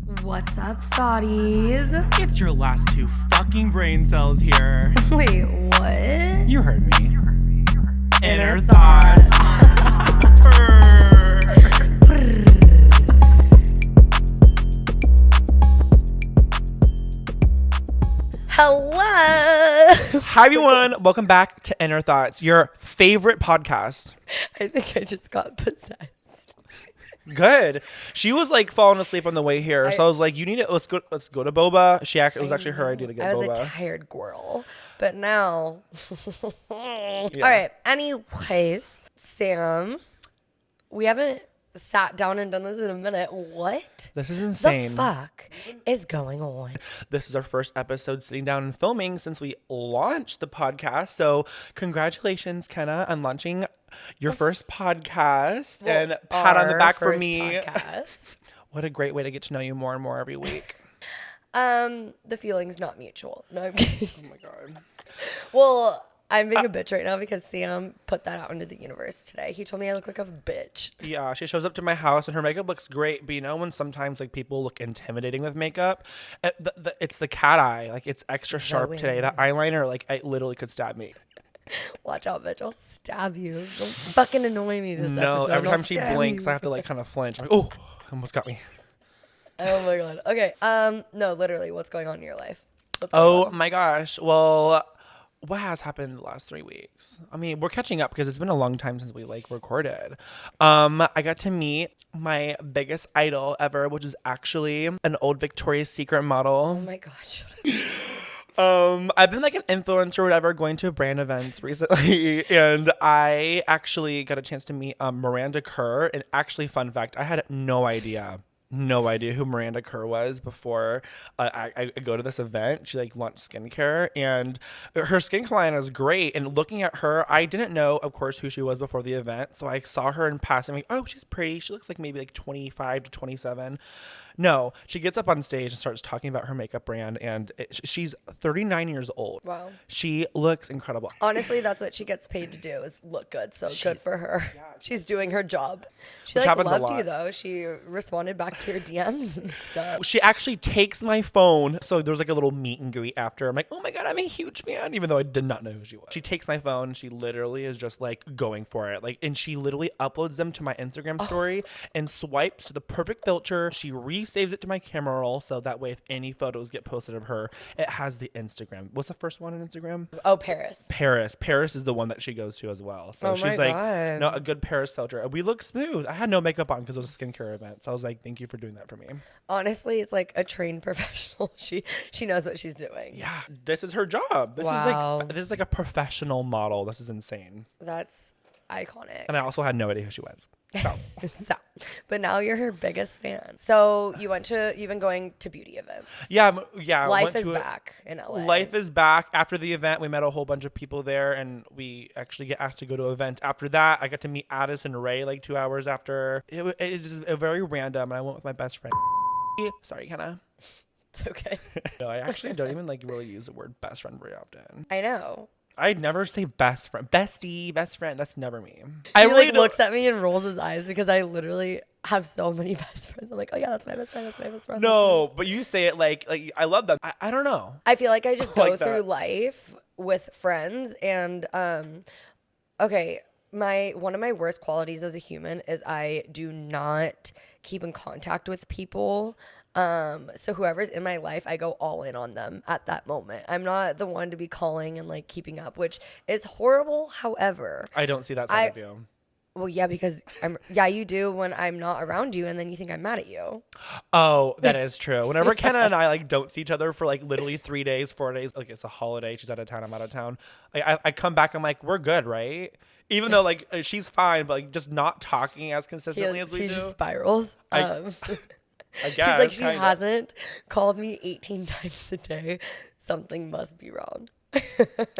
What's up, thotties? It's your last two fucking brain cells here. Wait, what? You heard me. Inner thoughts. Hello! Hi, everyone. Welcome back to Inner Thoughts, your favorite podcast. I think I just got possessed. Good. She was like falling asleep on the way here, so I was like, "You need to let's go to boba." It was actually her idea to get I was boba. a tired girl, but now. All right. Anyways, Sam, we haven't sat down and done this in a minute. What? This is insane. The fuck is going on? This is our first episode sitting down and filming since we launched the podcast. So congratulations, Kenna, on launching your first podcast. Well, and pat on the back for first me. podcast. What a great way to get to know you more and more every week. The feeling's not mutual. No, I'm kidding. Oh my God. Well, I'm being a bitch right now because Sam put that out into the universe today. He told me I look like a bitch. Yeah, she shows up to my house and her makeup looks great. But you know when sometimes like people look intimidating with makeup? It's the cat eye. Like it's extra sharp today. That eyeliner, like it literally could stab me. Watch out, bitch. I'll stab you. Don't fucking annoy me this episode. No, every I'll time she stab blinks, you. I have to like kind of flinch. I'm like, oh, almost got me. Oh my God. Okay. No, literally, what's going on in your life? Oh my gosh. Well, what has happened the last 3 weeks? I mean, we're catching up because it's been a long time since we like recorded. I got to meet my biggest idol ever, which is actually an old Victoria's Secret model. Oh my gosh. I've been like an influencer or whatever, going to brand events recently, and I actually got a chance to meet Miranda Kerr. And actually, fun fact, I had no idea who Miranda Kerr was before I go to this event. She like launched skincare, and her skincare line is great. And looking at her, I didn't know, of course, who she was before the event. So I saw her in passing, like, oh, she's pretty. She looks like maybe like 25 to 27. No, she gets up on stage and starts talking about her makeup brand, and she's 39 years old. Wow. She looks incredible. Honestly, that's what she gets paid to do is look good. So good for her. Yeah. She's doing her job. She Which like happens a loved lot. you though. She responded back to your DMs and stuff. She actually takes my phone. So there's like a little meet and greet after. I'm like, oh my God, I'm a huge fan, even though I did not know who she was. She takes my phone. She literally is just like going for it. Like, and she literally uploads them to my Instagram story and swipes to the perfect filter. She resaves it to my camera roll. So that way, if any photos get posted of her, it has the Instagram. What's the first one on Instagram? Oh, Paris. Paris is the one that she goes to as well. So she's like, God. no, a good Paris filter. We look smooth. I had no makeup on because it was a skincare event. So I was like, thank you for doing that for me. Honestly, it's like a trained professional. She knows what she's doing. Yeah, this is her job. This is like a professional model. This is insane. That's iconic. And I also had no idea who she was. So, but now you're her biggest fan. So you've been going to beauty events. yeah. Life is back in LA. Life is back. After the event, we met a whole bunch of people there, and we actually get asked to go to an event. After that, I got to meet Addison Rae like 2 hours after. It is very random, and I went with my best friend. Sorry, Kenna. It's okay. No, I actually don't even like really use the word best friend very often. I know. I never say best friend, bestie, best friend. That's never me. He really looks at me and rolls his eyes because I literally have so many best friends. I'm like, oh yeah, that's my best friend. That's my best friend. No, but you say it like I love that. I don't know. I feel like I just go Like that. through life with friends and okay, one of my worst qualities as a human is I do not keep in contact with people. So whoever's in my life, I go all in on them at that moment. I'm not the one to be calling and like keeping up, which is horrible. However, I don't see that side of you. Well, yeah, because you do when I'm not around you, and then you think I'm mad at you. Oh, that is true. Whenever Kenna and I like don't see each other for like literally 3 days, 4 days, like it's a holiday, she's out of town, I'm out of town. I come back, I'm like, we're good, right? Even though like she's fine, but like just not talking as consistently as we do. He just spirals. I guess. He's like, she hasn't called me 18 times a day. Something must be wrong.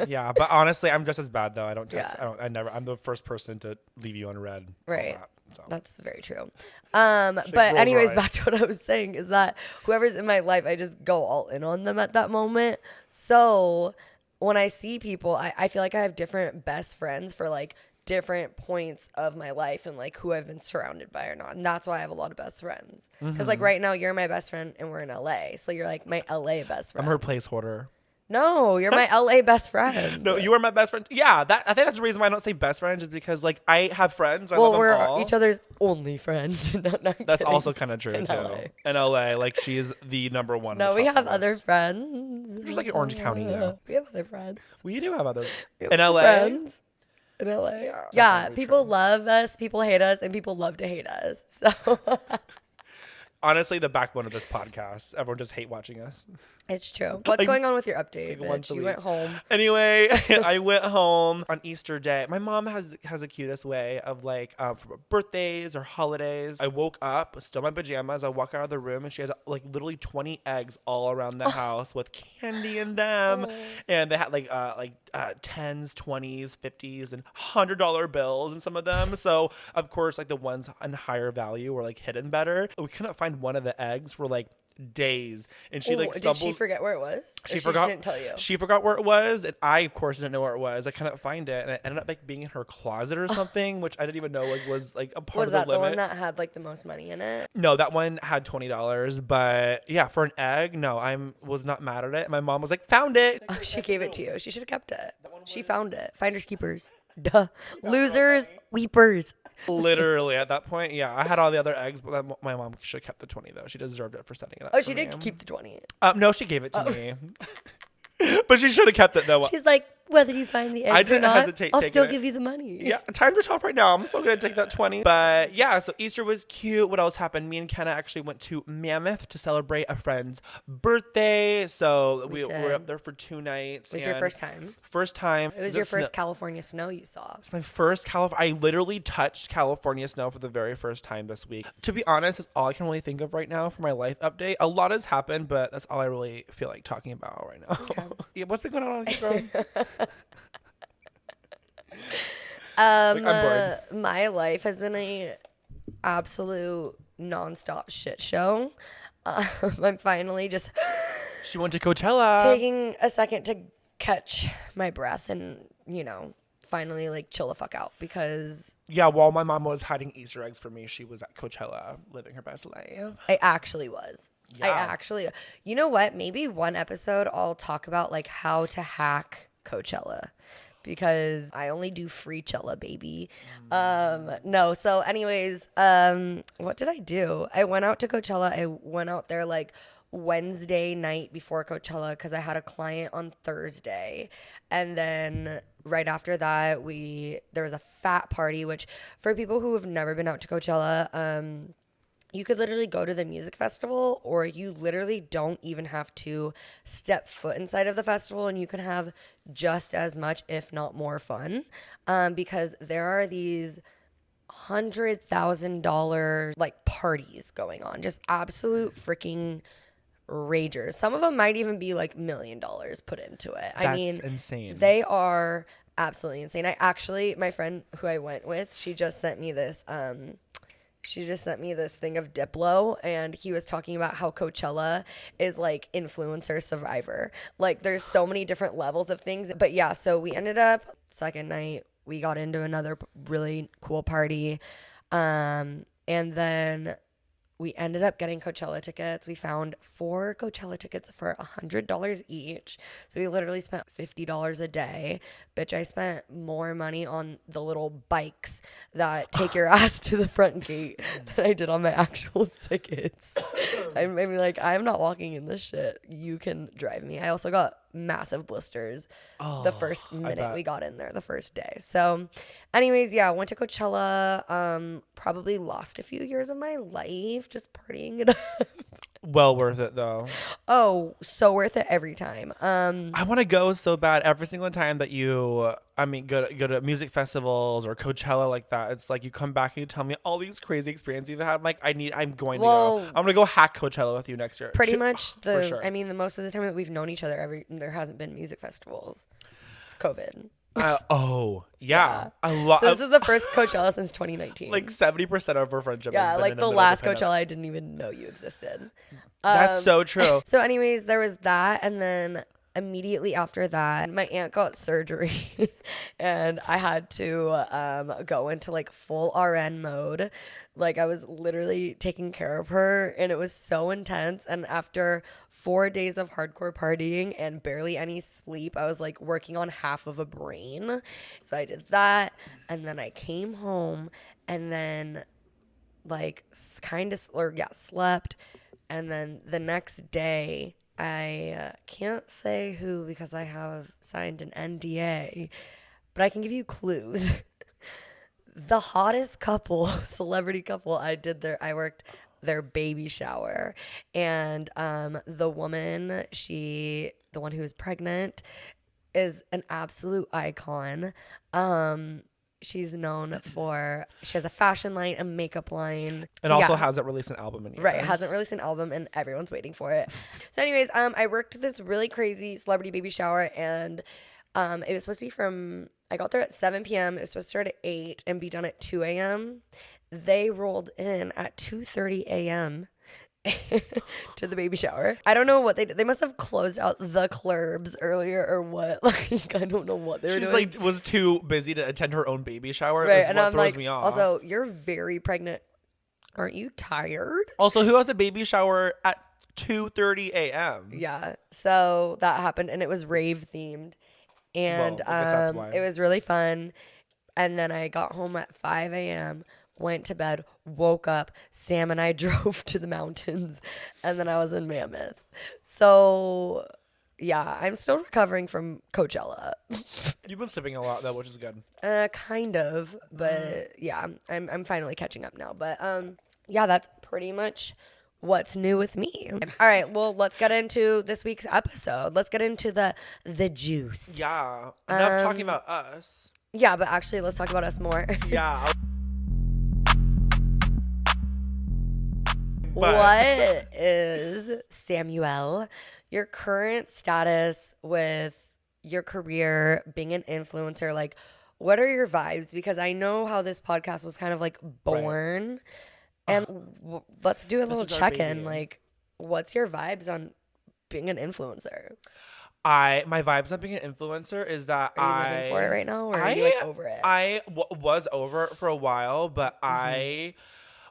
Yeah, but honestly, I'm just as bad though. I don't text. Yeah. I'm the first person to leave you on red. Right. So. That's very true. But anyways, back to what I was saying is that whoever's in my life, I just go all in on them at that moment. So when I see people, I feel like I have different best friends for like different points of my life and like who I've been surrounded by or not. And that's why I have a lot of best friends. Because like right now you're my best friend and we're in LA. So you're like my LA best friend. I'm her placeholder. No, you're my LA best friend. No, you are my best friend. Yeah, I think that's the reason why I don't say best friend, just because like I have friends. Well, we're all. each other's only friend. No, That's kidding. also kind of true In too. LA. In LA, like she is the number one. No, on the we top have of other this. friends. Just like in Orange County, though. We have other friends. We do have others. We have In LA? friends. In LA. Yeah, that's Yeah, probably people true. love us, people hate us, and people love to hate us. So Honestly, the backbone of this podcast. Everyone just hate watching us. it's true. What's going on with your update, once bitch? a You week. went home. Anyway, I went home on Easter Day. My mom has the cutest way of like for birthdays or holidays. I woke up, still in my pajamas. I walk out of the room and she had like literally 20 eggs all around the house with candy in them, and they had like 10s, 20s, 50s, and $100 bills in some of them. So of course, like the ones in higher value were like hidden better. We couldn't find one of the eggs for like days, and she like Did stumbled. she forget where it was? Or She forgot. She didn't tell you. She forgot where it was, and I, of course, didn't know where it was. I couldn't find it, and it ended up like being in her closet or something, which I didn't even know was like a part Was of the that the limit. one that had like the most money in it? No, that one had $20, but yeah, for an egg, no, was not mad at it. My mom was like, "Found it." Oh, she gave it to you. She should have kept it. She found it. Finders keepers. Duh. Losers, weepers. Literally at that point, yeah, I had all the other eggs, but my mom should have kept the 20 though. She deserved it for setting it up. Oh, for she did me. keep the 20. No, she gave it to me, but she should have kept it though. She's like, whether you find the eggs I or didn't not, hesitate I'll taking still it. give you the money. Yeah, times are tough right now. I'm still gonna take that 20. But yeah, so Easter was cute. What else happened? Me and Kenna actually went to Mammoth to celebrate a friend's birthday. So we were up there for 2 nights. It was your first time. First time. It was your first California snow you saw. It's my first California. I literally touched California snow for the very first time this week. To be honest, that's all I can really think of right now for my life update. A lot has happened, but that's all I really feel like talking about right now. Okay. Yeah, what's been going on with you, girl? I'm bored. My life has been a absolute nonstop shit show. I'm finally just She went to Coachella. taking a second to catch my breath and, finally like chill the fuck out because Yeah, while my mom was hiding Easter eggs for me, she was at Coachella living her best life. I actually was. Yeah. You know what? Maybe one episode I'll talk about like how to hack Coachella because I only do free Chella, baby. No. So anyways, what did I do? I went out to Coachella. I went out there like Wednesday night before Coachella because I had a client on Thursday. And then right after that, there was a fat party, which for people who have never been out to Coachella, you could literally go to the music festival or you literally don't even have to step foot inside of the festival and you can have just as much, if not more fun, because there are these $100,000 like parties going on, just absolute freaking ragers. Some of them might even be like $1 million put into it. I mean, insane. They are absolutely insane. My friend who I went with, she just sent me this thing of Diplo, and he was talking about how Coachella is like influencer survivor. Like there's so many different levels of things. But yeah, so we ended up second night, we got into another really cool party. And then we ended up getting Coachella tickets. We found 4 Coachella tickets for $100 each. So we literally spent $50 a day. Bitch, I spent more money on the little bikes that take your ass to the front gate than I did on my actual tickets. I mean, like, I'm not walking in this shit. You can drive me. I also got massive blisters the first minute we got in there, the first day. So anyways, yeah, went to Coachella, probably lost a few years of my life just partying it up. Well worth it though. Oh, so worth it every time. I want to go so bad every single time that go to music festivals or Coachella like that. It's like you come back and you tell me all these crazy experiences you've had. I'm like, I'm going to go. I'm gonna go hack Coachella with you next year. Pretty much for sure. I mean, the most of the time that we've known each other, there hasn't been music festivals. It's COVID. Yeah. So this is the first Coachella since 2019. Like 70% of our friendship. Yeah, has been like in the middle of last pandemic. Coachella, I didn't even know you existed. That's so true. So anyways, there was that, and then immediately after that, my aunt got surgery and I had to go into like full RN mode. Like I was literally taking care of her and it was so intense. And after 4 days of hardcore partying and barely any sleep, I was like working on half of a brain. So I did that. And then I came home and then like kind of, or yeah, slept. And then the next day, I can't say who because I have signed an NDA, but I can give you clues. The hottest couple, celebrity couple, I worked their baby shower. And the woman, the one who was pregnant, is an absolute icon. She's known for, she has a fashion line, a makeup line. And also hasn't released an album in years. Right, hasn't released an album and everyone's waiting for it. So anyways, I worked this really crazy celebrity baby shower and it was supposed to be I got there at 7 p.m. It was supposed to start at 8 and be done at 2 a.m. They rolled in at 2:30 a.m. to the baby shower. I don't know what they did. They must have closed out the clubs earlier or what. Like, I don't know what they were doing. She's like, was too busy to attend her own baby shower. Right, Is and what I'm throws like, me off. also, you're very pregnant. Aren't you tired? Also, who has a baby shower at 2:30 a.m.? Yeah. So that happened and it was rave themed. And Well, I guess that's why. it was really fun. And then I got home at 5 a.m., went to bed, woke up. Sam and I drove to the mountains, and then I was in Mammoth. So, yeah, I'm still recovering from Coachella. You've been sleeping a lot though, which is good. Kind of, but yeah, I'm finally catching up now. But yeah, that's pretty much what's new with me. All right, well, let's get into this week's episode. Let's get into the juice. Yeah, enough talking about us. Yeah, but actually, let's talk about us more. Yeah. What is, Samuel, your current status with your career, being an influencer? Like, what are your vibes? Because I know how this podcast was kind of like born. And let's do a little check-in. Like, what's your vibes on being an influencer? My vibes on being an influencer is that Are you living for it right now, or are you like over it? I was over it for a while, but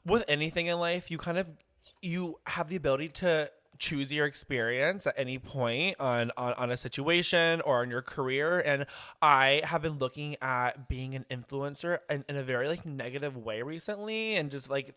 with anything in life, you have the ability to choose your experience at any point on a situation or in your career. And I have been looking at being an influencer in a very like negative way recently, and just like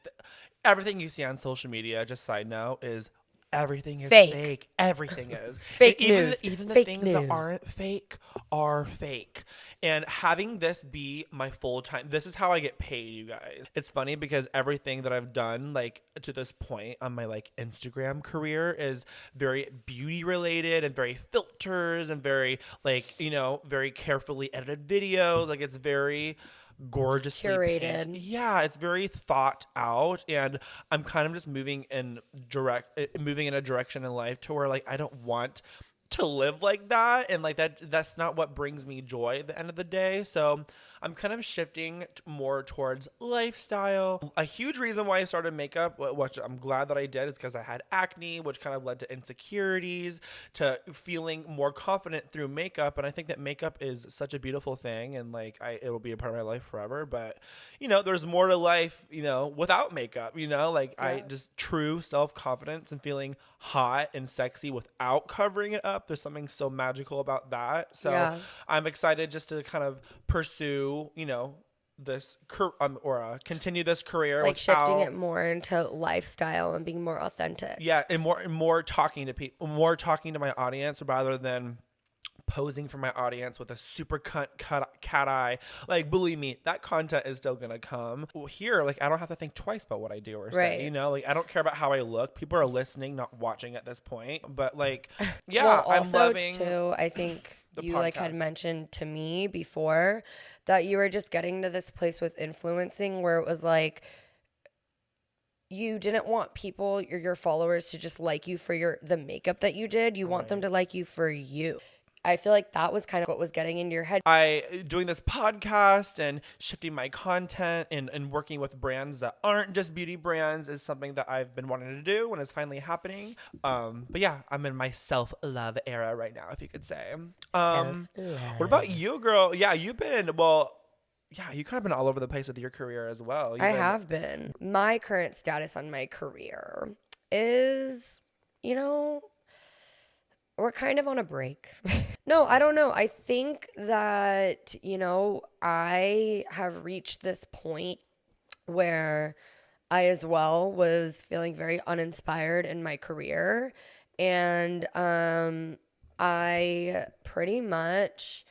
everything you see on social media, just side note, is everything is fake. Everything is fake news. Even the fake things news that aren't fake are fake. And having this be my full time, this is how I get paid, you guys. It's funny because everything that I've done like to this point on my like Instagram career is very beauty related and very filters and very like, very carefully edited videos. Like it's very gorgeously curated. Yeah, it's very thought out, and I'm kind of just moving in a direction in life to where like I don't want to live like that, and like that's not what brings me joy at the end of the day. So I'm kind of shifting more towards lifestyle. A huge reason why I started makeup, which I'm glad that I did, is because I had acne, which kind of led to insecurities, to feeling more confident through makeup. And I think that makeup is such a beautiful thing, and like it will be a part of my life forever. But there's more to life, without makeup. I just true self-confidence and feeling hot and sexy without covering it up. There's something so magical about that. So I'm excited just to kind of pursue this continue this career, like shifting it more into lifestyle and being more authentic. Yeah, and more talking to people, more talking to my audience rather than posing for my audience with a super cat eye. Like, believe me, that content is still gonna come. Here, like, I don't have to think twice about what I do or say. Like, I don't care about how I look. People are listening, not watching at this point. But like, yeah, well, I'm loving too. I think you podcast. Like had mentioned to me before that you were just getting to this place with influencing where it was like you didn't want people, your followers, to just like you for the makeup that you did. You want them to like you for you. I feel like that was kind of what was getting into your head. I doing this podcast and shifting my content and working with brands that aren't just beauty brands is something that I've been wanting to do, and it's finally happening. But yeah, I'm in my self-love era right now, if you could say. What Self-love. about you, girl? Yeah, you've been, well, yeah, you kind of been all over the place with your career as well. I You've been, have been. My current status on my career is, you know, we're kind of on a break. No, I don't know. I think that, I have reached this point where I as well was feeling very uninspired in my career. And I pretty much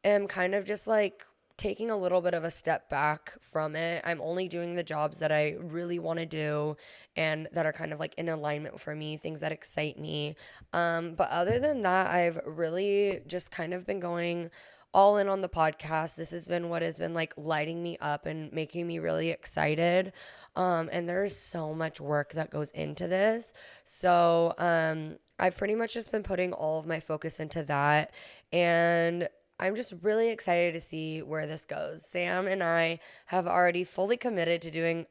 am kind of just like taking a little bit of a step back from it. I'm only doing the jobs that I really want to do and that are kind of like in alignment for me, things that excite me. But other than that, I've really just kind of been going all in on the podcast. This has been what has been like lighting me up and making me really excited. And there's so much work that goes into this. So I've pretty much just been putting all of my focus into that. And I'm just really excited to see where this goes. Sam and I have already fully committed to doing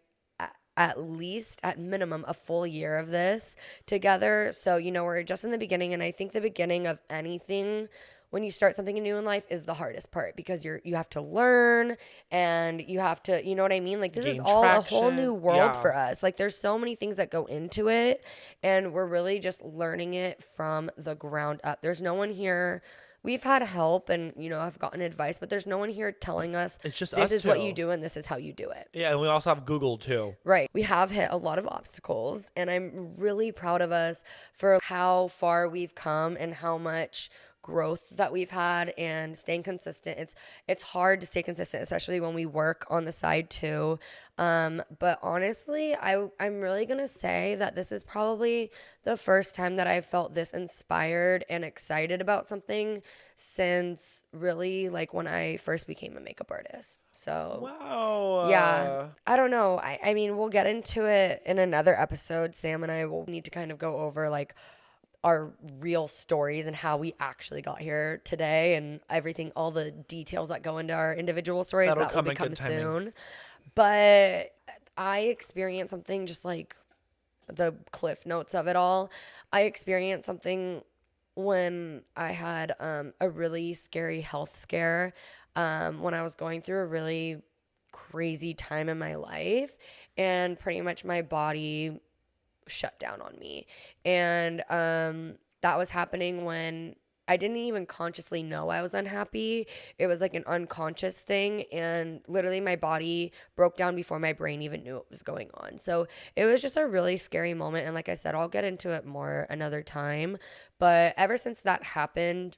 at least, at minimum, a full year of this together. So, we're just in the beginning. And I think the beginning of anything when you start something new in life is the hardest part because you have to learn and you have to, you know what I mean? Like this is gain all a whole new traction. world Yeah. for us. Like there's so many things that go into it and we're really just learning it from the ground up. There's no one here. We've had help and, I've gotten advice, but there's no one here telling us It's just this us is what you two. do and this is how you do it. Yeah, and we also have Google too. Right. We have hit a lot of obstacles, and I'm really proud of us for how far we've come and how much growth that we've had and staying consistent. It's hard to stay consistent, especially when we work on the side too. But honestly, I'm really gonna say that this is probably the first time that I've felt this inspired and excited about something since really like when I first became a makeup artist. So Wow. yeah, I don't know. I mean, we'll get into it in another episode. Sam and I will need to kind of go over like our real stories and how we actually got here today and everything, all the details that go into our individual stories. That'll That will come in become good timing. soon. But I experienced something just like the cliff notes of it all. I experienced something when I had a really scary health scare when I was going through a really crazy time in my life, and pretty much my body shut down on me. And that was happening when I didn't even consciously know I was unhappy. It was like an unconscious thing. And literally, my body broke down before my brain even knew what was going on. So it was just a really scary moment. And like I said, I'll get into it more another time. But ever since that happened,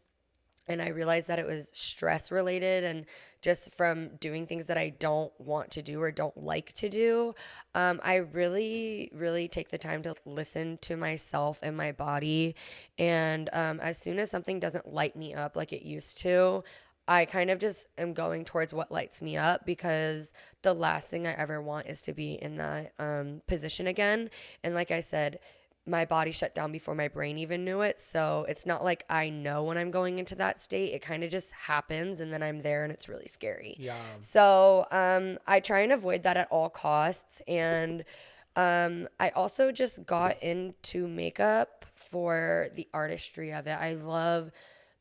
and I realized that it was stress related and just from doing things that I don't want to do or don't like to do. I really, really take the time to listen to myself and my body. And as soon as something doesn't light me up like it used to, I kind of just am going towards what lights me up because the last thing I ever want is to be in that position again. And like I said, my body shut down before my brain even knew it. So it's not like I know when I'm going into that state. It kind of just happens and then I'm there and it's really scary. Yeah. So I try and avoid that at all costs. And I also just got into makeup for the artistry of it. I love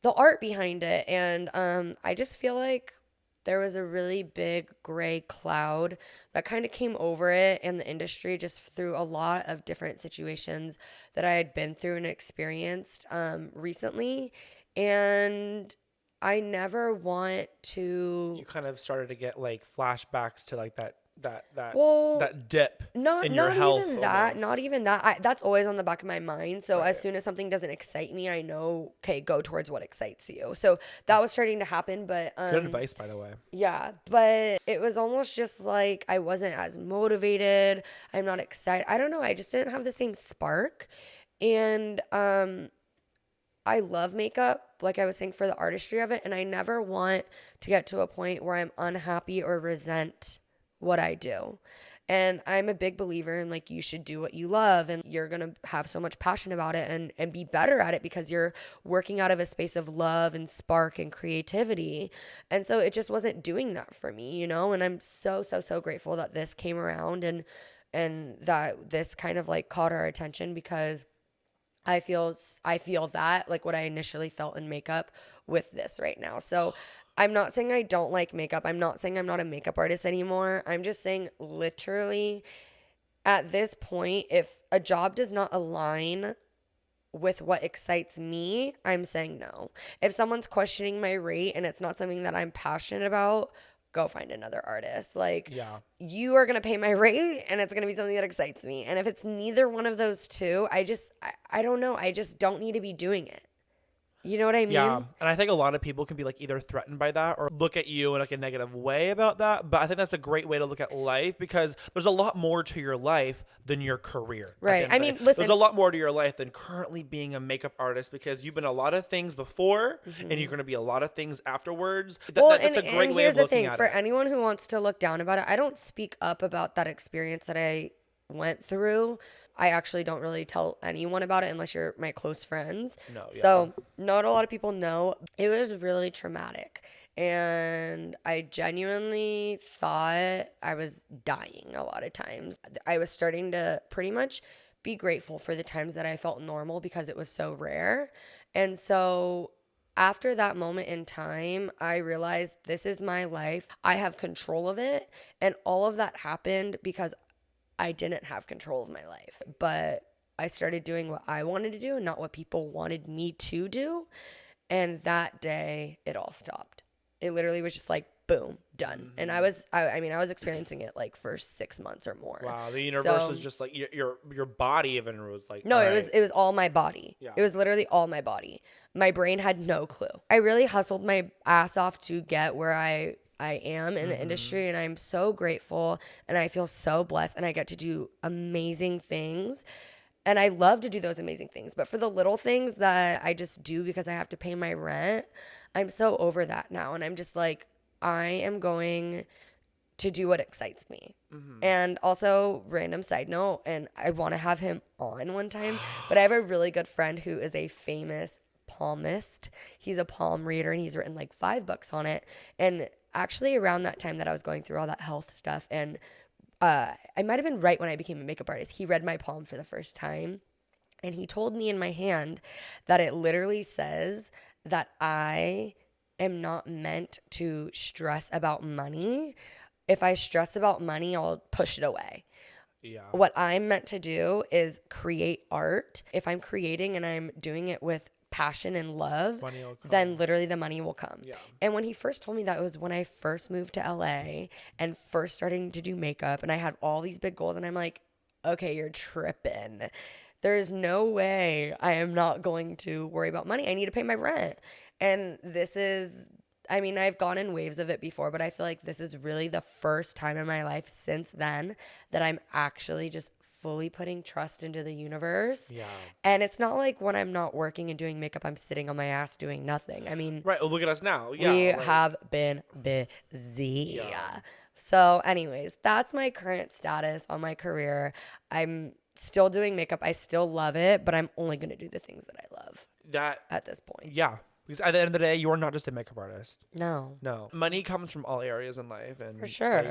the art behind it. And I just feel like there was a really big gray cloud that kind of came over it and the industry just through a lot of different situations that I had been through and experienced recently. And I never want to. You kind of started to get like flashbacks to like Well, that dip in your not health. even that, Almost. not even that. That's always on the back of my mind. So Right. as soon as something doesn't excite me, I know, okay, go towards what excites you. So that was starting to happen, but Good advice, by the way. yeah, but it was almost just like I wasn't as motivated. I'm not excited. I don't know. I just didn't have the same spark. And I love makeup, like I was saying, for the artistry of it. And I never want to get to a point where I'm unhappy or resent what I do. And I'm a big believer in like, you should do what you love and you're going to have so much passion about it and be better at it because you're working out of a space of love and spark and creativity. And so it just wasn't doing that for me, you know? And I'm so, so, so grateful that this came around and that this kind of like caught our attention because I feel that like what I initially felt in makeup with this right now. So I'm not saying I don't like makeup. I'm not saying I'm not a makeup artist anymore. I'm just saying literally at this point, if a job does not align with what excites me, I'm saying no. If someone's questioning my rate and it's not something that I'm passionate about, go find another artist. Like, you are going to pay my rate and it's going to be something that excites me. And if it's neither one of those two, I don't know. I just don't need to be doing it. You know what I mean? Yeah. And I think a lot of people can be like either threatened by that or look at you in like a negative way about that. But I think that's a great way to look at life because there's a lot more to your life than your career. Right. I mean, listen. There's a lot more to your life than currently being a makeup artist because you've been a lot of things before and you're going to be a lot of things afterwards. That's a great way of looking at it. Here's the thing. For anyone who wants to look down about it, I don't speak up about that experience that I went through. I actually don't really tell anyone about it unless you're my close friends. No, yeah. So not a lot of people know. It was really traumatic. And I genuinely thought I was dying a lot of times. I was starting to pretty much be grateful for the times that I felt normal because it was so rare. And so after that moment in time, I realized this is my life. I have control of it. And all of that happened because I didn't have control of my life, but I started doing what I wanted to do and not what people wanted me to do. And that day it all stopped. It literally was just like, boom, done. And I was experiencing it like for 6 months or more. Wow. The universe was just like your body even was like, no, it was all my body. Yeah. It was literally all my body. My brain had no clue. I really hustled my ass off to get where I am in the industry, and I'm so grateful and I feel so blessed and I get to do amazing things. And I love to do those amazing things. But for the little things that I just do because I have to pay my rent, I'm so over that now. And I'm just like, I am going to do what excites me. And also, random side note, and I want to have him on one time, but I have a really good friend who is a famous palmist. He's a palm reader and he's written like 5 books on it. And actually around that time that I was going through all that health stuff and I might have been right when I became a makeup artist. He read my palm for the first time and he told me in my hand that it literally says that I am not meant to stress about money. If I stress about money, I'll push it away. Yeah. What I'm meant to do is create art. If I'm creating and I'm doing it with passion and love, then literally the money will come. Yeah. And when he first told me that, it was when I first moved to LA and first starting to do makeup and I had all these big goals and I'm like, okay, you're tripping. There's no way I am not going to worry about money. I need to pay my rent. And this is, I mean, I've gone in waves of it before, but I feel like this is really the first time in my life since then that I'm actually just fully putting trust into the universe. Yeah. And it's not like when I'm not working and doing makeup, I'm sitting on my ass doing nothing. I mean, right. Well, look at us now. Yeah. We have been busy. Yeah. So anyways, that's my current status on my career. I'm still doing makeup. I still love it, but I'm only going to do the things that I love at this point. Yeah. Because at the end of the day, you are not just a makeup artist. No. Money comes from all areas in life. And for sure.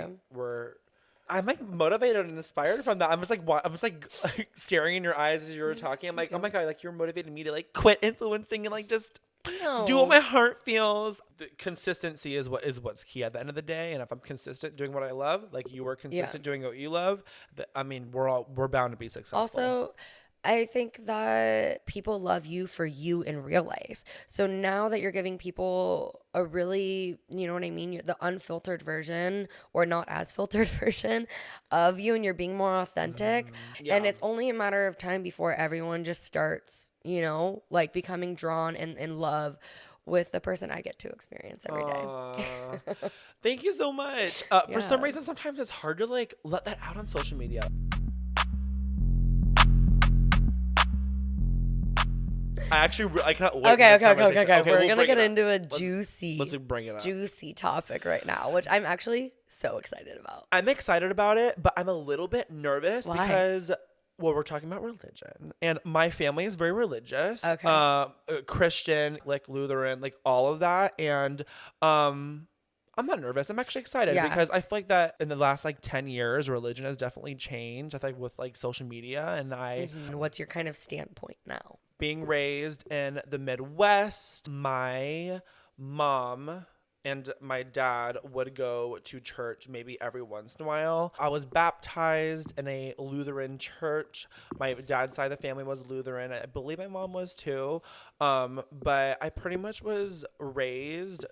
I'm like motivated and inspired from that. I'm just like staring in your eyes as you were talking. I'm like, oh my God, like you're motivating me to like quit influencing and like just do what my heart feels. The consistency is what's key at the end of the day. And if I'm consistent doing what I love, like you were consistent doing what you love, I mean, we're bound to be successful. Also, I think that people love you for you in real life. So now that you're giving people a really, you know what I mean, the unfiltered version or not as filtered version of you and you're being more authentic. And it's only a matter of time before everyone just starts, you know, like becoming drawn and in love with the person I get to experience every day. Thank you so much. For some reason, sometimes it's hard to like let that out on social media. I actually I cannot wait. Okay. for this conversation. We're we'll gonna bring get it up. into a Let's bring it up. juicy topic right now, which I'm actually so excited about. I'm excited about it, but I'm a little bit nervous Why? because well, we're talking about religion, and my family is very religious. Okay. Christian, like Lutheran, like all of that, and I'm not nervous. I'm actually excited Yeah. because I feel like that in the last like 10 years, religion has definitely changed. I think with like social media and What's your kind of standpoint now? being raised in the Midwest, my mom and my dad would go to church maybe every once in a while. I was baptized in a Lutheran church. My dad's side of the family was Lutheran. I believe my mom was too. But I pretty much was raised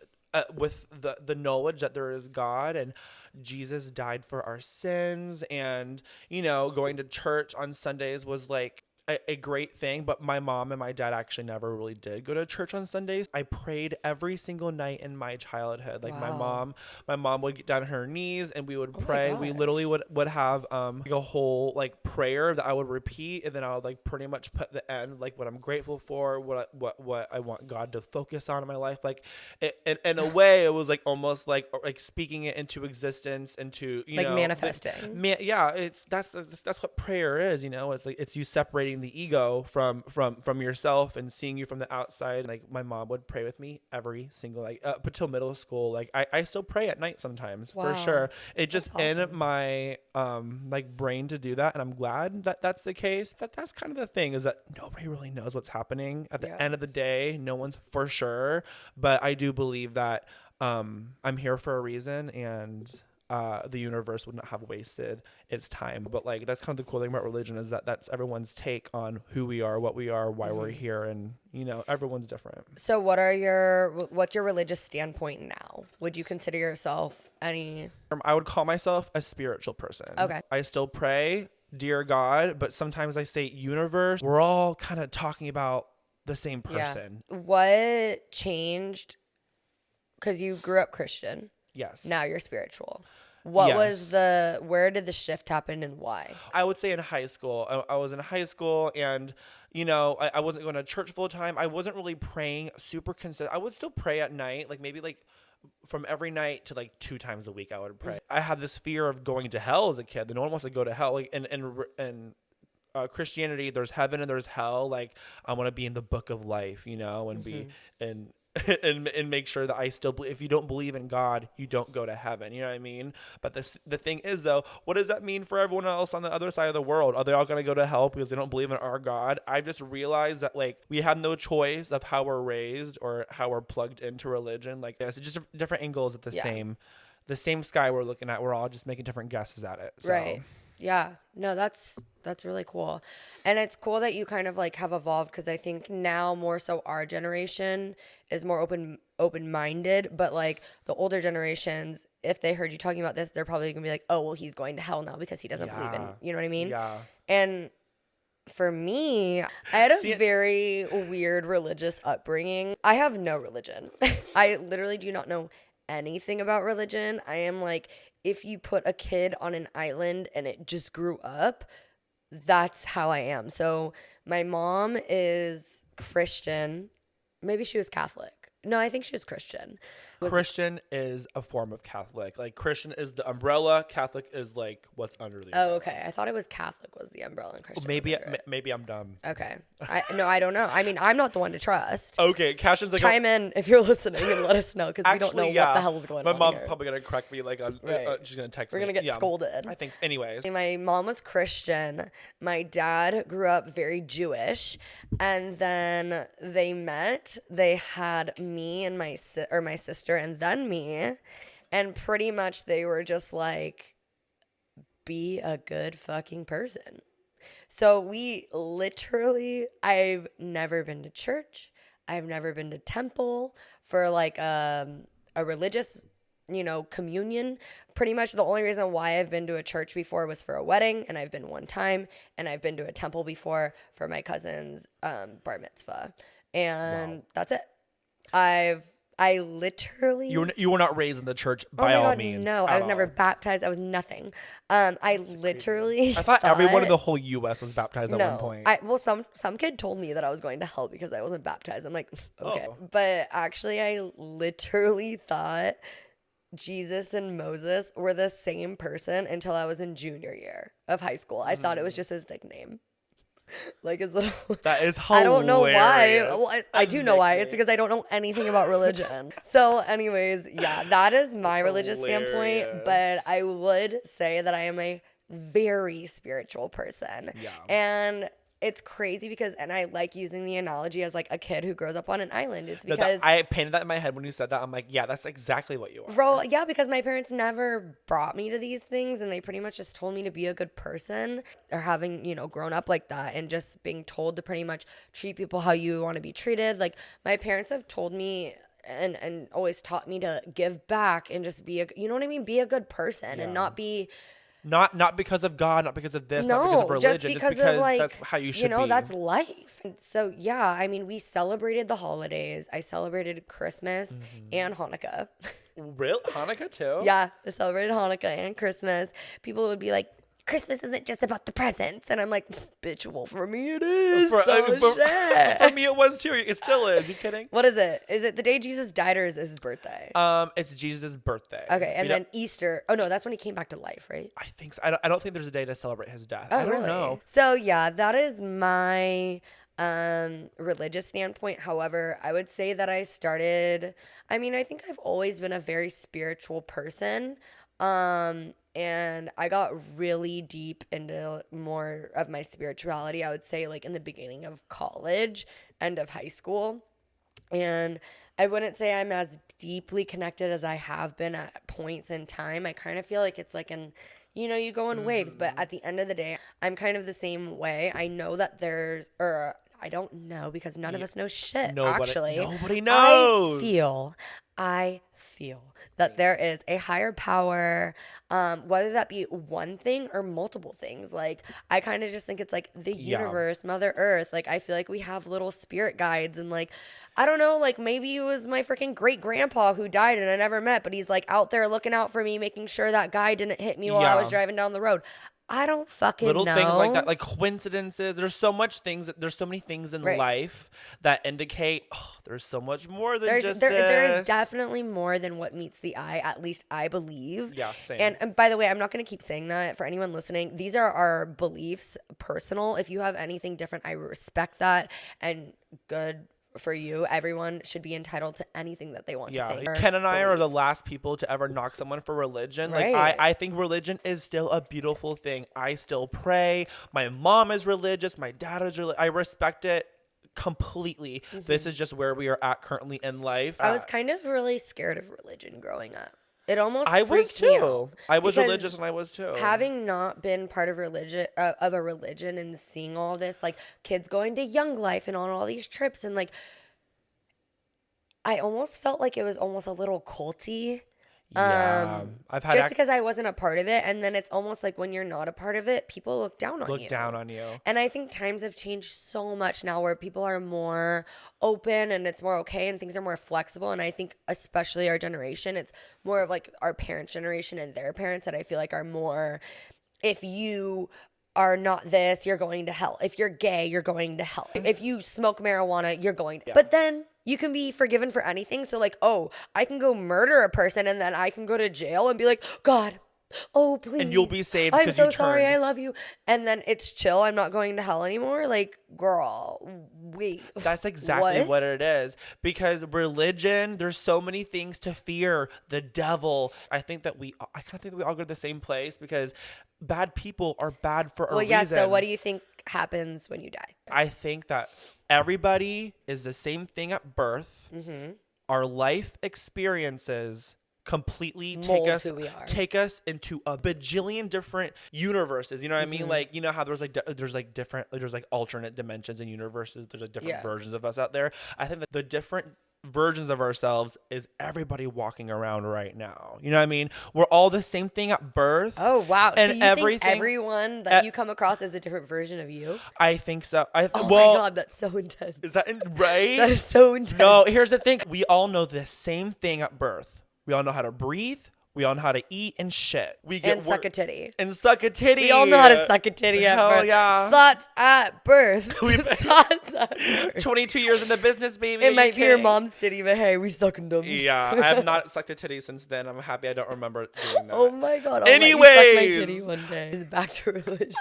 with the knowledge that there is God and Jesus died for our sins, and going to church on Sundays was like a great thing. But my mom and my dad actually never really did go to church on Sundays. I prayed every single night in my childhood. Like Wow. my mom would get down on her knees and we would Oh my pray. We literally gosh. would have like a whole like prayer that I would repeat, and then I would like pretty much put the end like what I'm grateful for, what I want God to focus on in my life. Like in a way, it was like almost like speaking it into existence, into Like manifesting. yeah, that's what prayer is. It's like it's you separating the ego from yourself and seeing you from the outside. Like my mom would pray with me every single like up until middle school. Like I still pray at night sometimes for Wow. sure. It just That's in awesome. my like brain to do that, and I'm glad that that's the case. That's kind of the thing, is that nobody really knows what's happening at the Yeah. end of the day. No one's for sure, but I do believe that I'm here for a reason, and the universe would not have wasted its time. But like that's kind of the cool thing about religion, is that that's everyone's take on who we are, what we are, why we're here, and everyone's different. So what's your religious standpoint now? Would you consider yourself any? I would call myself a spiritual person. Okay. I still pray, dear God, but sometimes I say universe. We're all kind of talking about the same person. Yeah. What changed? Because you grew up Christian. Yes. Now you're spiritual. What was Yes. where did the shift happen and why? I would say in high school. I was in high school, and I wasn't going to church full time. I wasn't really praying super consistent. I would still pray at night, like maybe like from every night to like 2 times a week I would pray. I had this fear of going to hell as a kid. No one wants to go to hell. Like and Christianity, there's heaven and there's hell. Like I want to be in the book of life, and be and and make sure that I still believe. If you don't believe in God, you don't go to heaven. You know what I mean? But the thing is, though, what does that mean for everyone else on the other side of the world? Are they all going to go to hell because they don't believe in our God? I've just realized that like we have no choice of how we're raised or how we're plugged into religion. Like it's just different angles at the same sky we're looking at. We're all just making different guesses at it. So. Right. Yeah. No, that's really cool. And it's cool that you kind of like have evolved, because I think now more so our generation is more open-minded, but like the older generations, if they heard you talking about this, they're probably going to be like, "Oh, well, he's going to hell now because he doesn't believe in," you know what I mean? Yeah. And for me, I had a very weird religious upbringing. I have no religion. I literally do not know anything about religion. I am like, if you put a kid on an island and it just grew up, that's how I am. So my mom is Christian. Maybe she was Catholic. No, I think she was Christian. Christian is a form of Catholic. Like Christian is the umbrella. Catholic is like what's under the umbrella. Oh, okay. I thought it was Catholic was the umbrella and Christian was under it. Maybe I'm dumb. Okay. I don't know. I mean, I'm not the one to trust. Okay, Cashin's like Chime in if you're listening and let us know, because we don't know actually, what the hell is going My on mom's here. probably gonna correct me. Like, Right. she's gonna text We're me. gonna get scolded. I think. Anyways, My mom was Christian. My dad grew up very Jewish, and then they met. They had me and my sister, and then me, and pretty much they were just like, be a good fucking person. So we literally, I've never been to church. I've never been to temple for like a religious, communion. Pretty much the only reason why I've been to a church before was for a wedding, and I've been one time, and I've been to a temple before for my cousin's bar mitzvah, and that's it. I literally. You were not raised in the church Oh by my all God, means. no. I was never baptized. I was nothing. I literally I thought everyone in the whole U.S. was baptized at one point. Some kid told me that I was going to hell because I wasn't baptized. I'm like, okay. Oh. But actually, I literally thought Jesus and Moses were the same person until I was in junior year of high school. I thought it was just his nickname. Like his little. That is I don't know why. hilarious. Well, I do know why. It's because I don't know anything about religion. So, anyways, yeah, that is my religious standpoint. hilarious. But I would say that I am a very spiritual person. Yeah. And it's crazy because, and I like using the analogy as like a kid who grows up on an island. It's No, because. I painted that in my head when you said that. I'm like, yeah, that's exactly what you are. Bro, yeah, because my parents never brought me to these things and they pretty much just told me to be a good person, or having, grown up like that and just being told to pretty much treat people how you want to be treated. Like my parents have told me and always taught me to give back and just be you know what I mean? Be a good person and not be. Not because of God, not because of this, not because of religion, just because of like, that's how you should be. that's life. And so, yeah, I mean, we celebrated the holidays. I celebrated Christmas and Hanukkah. Real? Hanukkah too? Yeah, I celebrated Hanukkah and Christmas. People would be like, Christmas isn't just about the presents. And I'm like, bitch, well, for me it is. For me it was too. It still is. You kidding? What is it? Is it the day Jesus died or is it his birthday? It's Jesus' birthday. Okay, and then Easter. Oh, no, that's when he came back to life, right? I think so. I don't think there's a day to celebrate his death. Oh, I don't really? know. So, yeah, that is my religious standpoint. However, I would say that I think I've always been a very spiritual person. And I got really deep into more of my spirituality, I would say, like in the beginning of college, end of high school. And I wouldn't say I'm as deeply connected as I have been at points in time. I kind of feel like it's like you go in waves, but at the end of the day, I'm kind of the same way. I know that I don't know because none of us know shit, actually. Nobody knows. I feel that there is a higher power, whether that be one thing or multiple things. Like, I kind of just think it's like the universe, Mother Earth. Like, I feel like we have little spirit guides and like, I don't know, like maybe it was my freaking great grandpa who died and I never met, but he's like out there looking out for me, making sure that guy didn't hit me while I was driving down the road. I don't fucking little know. things like that, like coincidences. There's so many things in life that indicate there's so much more than this. There is definitely more than what meets the eye, at least I believe. Yeah, same. And by the way, I'm not going to keep saying that for anyone listening. These are our beliefs, personal. If you have anything different, I respect that, and good for you. Everyone should be entitled to anything that they want to think. Ken and I are the last people to ever knock someone for religion. Right. Like I think religion is still a beautiful thing. I still pray. My mom is religious. My dad is religious. I respect it completely. This is just where we are at currently in life. I was kind of really scared of religion growing up. It almost I was freaked me out. I was Because religious and I was too. having not been part of a religion and seeing all this, like kids going to Young Life and on all these trips, and like I almost felt like it was almost a little culty. I've had just because I wasn't a part of it, and then it's almost like when you're not a part of it, people look down on you. Look down on you. And I think times have changed so much now where people are more open and it's more okay and things are more flexible. And I think especially our generation, it's more of like our parents' generation and their parents that I feel like are more, if you are not this, you're going to hell. If you're gay, you're going to hell. If you smoke marijuana, you're going to. Yeah. But then you can be forgiven for anything. So like, oh, I can go murder a person and then I can go to jail and be like, God, oh, please. And you'll be saved I'm because so you sorry. turned. I love you. And then it's chill. I'm not going to hell anymore. Like, girl, wait. That's exactly what it is. Because religion, there's so many things to fear. The devil. I kind of think that we all go to the same place because bad people are bad for a reason. Well, yeah. So what do you think happens when you die? I think that everybody is the same thing at birth. Mm-hmm. Our life experiences completely take us into a bajillion different universes. You know what I mean? Like, you know how there's like alternate dimensions and universes. There's like different versions of us out there. I think that the different versions of ourselves is everybody walking around right now. You know what I mean? We're all the same thing at birth. Oh, wow. And so you think everyone that you come across is a different version of you? I think so. Oh my God, that's so intense. Is that right? That is so intense. No, here's the thing. We all know the same thing at birth. We all know how to breathe. We all know how to eat and shit. And suck a titty. And suck a titty. We all know how to suck a titty at birth. Hell yeah. Thoughts at birth. Thoughts at birth. 22 years in the business, baby. It might be your mom's titty, but hey, we sucking them. Yeah, I have not sucked a titty since then. I'm happy I don't remember doing that. Oh my God. Anyways. Suck my titty one day. It's back to religion.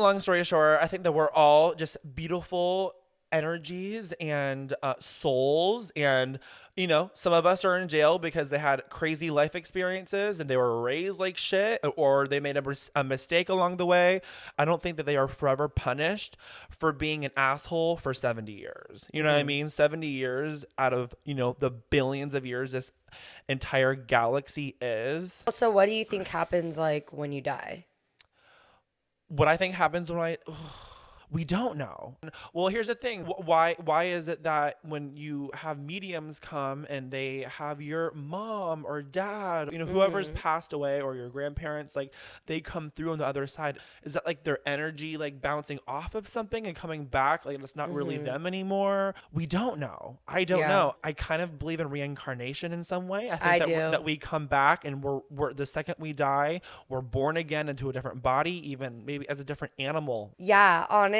Long story short, I think that we're all just beautiful energies and souls, and you know, some of us are in jail because they had crazy life experiences and they were raised like shit, or they made a mistake along the way. I don't think that they are forever punished for being an asshole for 70 years. You know what I mean? 70 years out of, you know, the billions of years this entire galaxy is. So what do you think happens like when you die? What I think happens when we don't know. Well, here's the thing. Why is it that when you have mediums come and they have your mom or dad, you know, whoever's passed away, or your grandparents, like they come through on the other side, is that like their energy like bouncing off of something and coming back? Like it's not really them anymore. We don't know. I don't know. I kind of believe in reincarnation in some way. I think that we come back and we're the second we die, we're born again into a different body, even maybe as a different animal. Yeah, honestly,